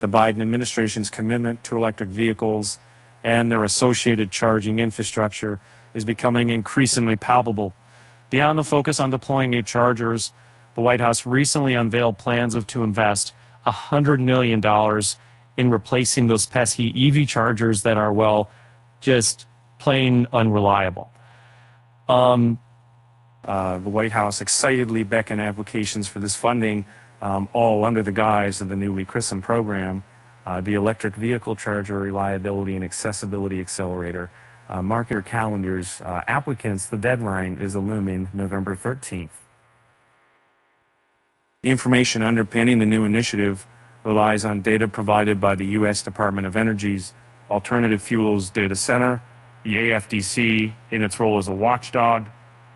The Biden administration's commitment to electric vehicles and their associated charging infrastructure is becoming increasingly palpable. Beyond the focus on deploying new chargers, the White House recently unveiled plans to invest $100 million in replacing those pesky EV chargers that are, well, just plain unreliable. The White House excitedly beckoned applications for this funding, all under the guise of the newly christened program, the Electric Vehicle Charger Reliability and Accessibility Accelerator. Mark your calendars. Applicants, the deadline is looming November 13th. The information underpinning the new initiative relies on data provided by the U.S. Department of Energy's Alternative Fuels Data Center. The AFDC, in its role as a watchdog,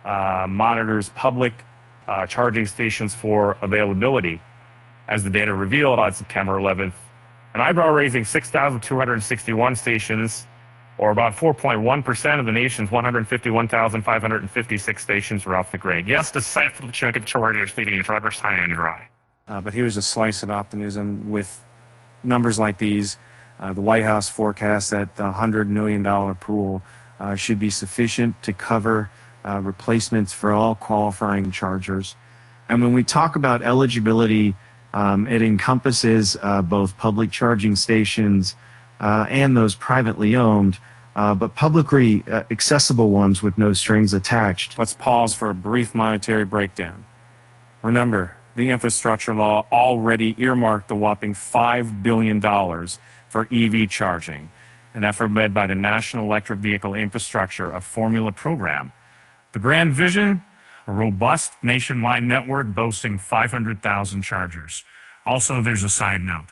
monitors public charging stations for availability. As the data revealed on September 11th, an eyebrow-raising 6,261 stations, or about 4.1% of the nation's 151,556 stations, were off the grid. Yes, the sizable chunk of chargers leaving drivers high and dry. But here's a slice of optimism. With numbers like these, the White House forecasts that the $100 million pool should be sufficient to cover replacements for all qualifying chargers. And when we talk about eligibility, it encompasses both public charging stations and those privately owned, but publicly accessible ones with no strings attached. Let's pause for a brief monetary breakdown. Remember, the infrastructure law already earmarked the whopping $5 billion for EV charging, an effort led by the National Electric Vehicle Infrastructure, a formula program. The grand vision? A robust nationwide network boasting 500,000 chargers. Also, there's a side note.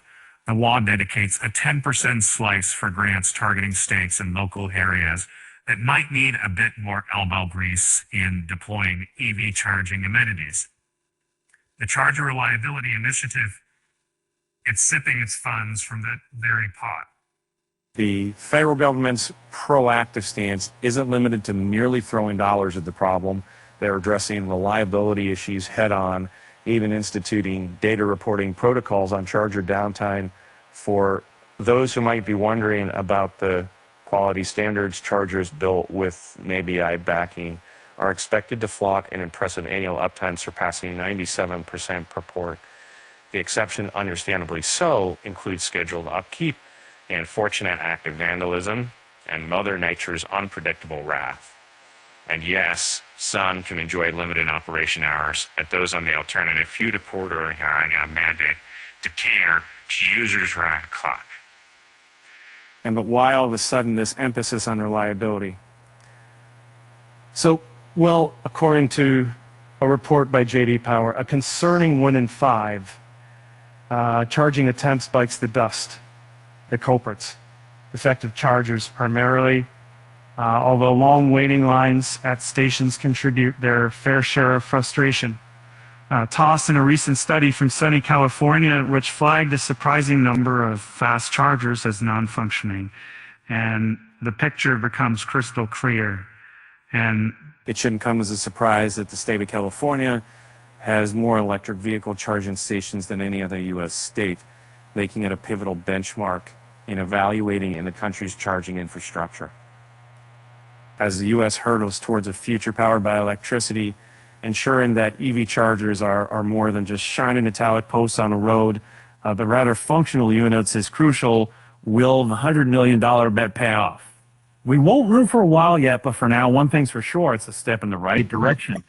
The law dedicates a 10% slice for grants targeting states and local areas that might need a bit more elbow grease in deploying EV charging amenities. The Charger Reliability Initiative, it's sipping its funds from that very pot. The federal government's proactive stance isn't limited to merely throwing dollars at the problem. They're addressing reliability issues head-on, even instituting data reporting protocols on charger downtime. For those who might be wondering about the quality standards, chargers built with ABI backing are expected to flock an impressive annual uptime surpassing 97% per port. The exception, understandably so, includes scheduled upkeep and fortunate active vandalism and Mother Nature's unpredictable wrath. And yes, some can enjoy limited operation hours at those on the alternative few to port or mandate to care to users around the clock. And but why all of a sudden this emphasis on reliability? So, well, according to a report by J.D. Power, a concerning 1 in 5 charging attempts bites the dust. The culprits, defective chargers primarily, although long waiting lines at stations contribute their fair share of frustration. Tossed in a recent study from sunny California, which flagged a surprising number of fast chargers as non-functioning, and the picture becomes crystal clear. And it shouldn't come as a surprise that the state of California has more electric vehicle charging stations than any other U.S. state, making it a pivotal benchmark in evaluating in the country's charging infrastructure. As the U.S. hurdles towards a future powered by electricity, ensuring that EV chargers are more than just shiny metallic posts on a road, but rather functional units is crucial. Will the $100 million bet pay off? We won't root for a while yet, but for now, one thing's for sure, it's a step in the right direction.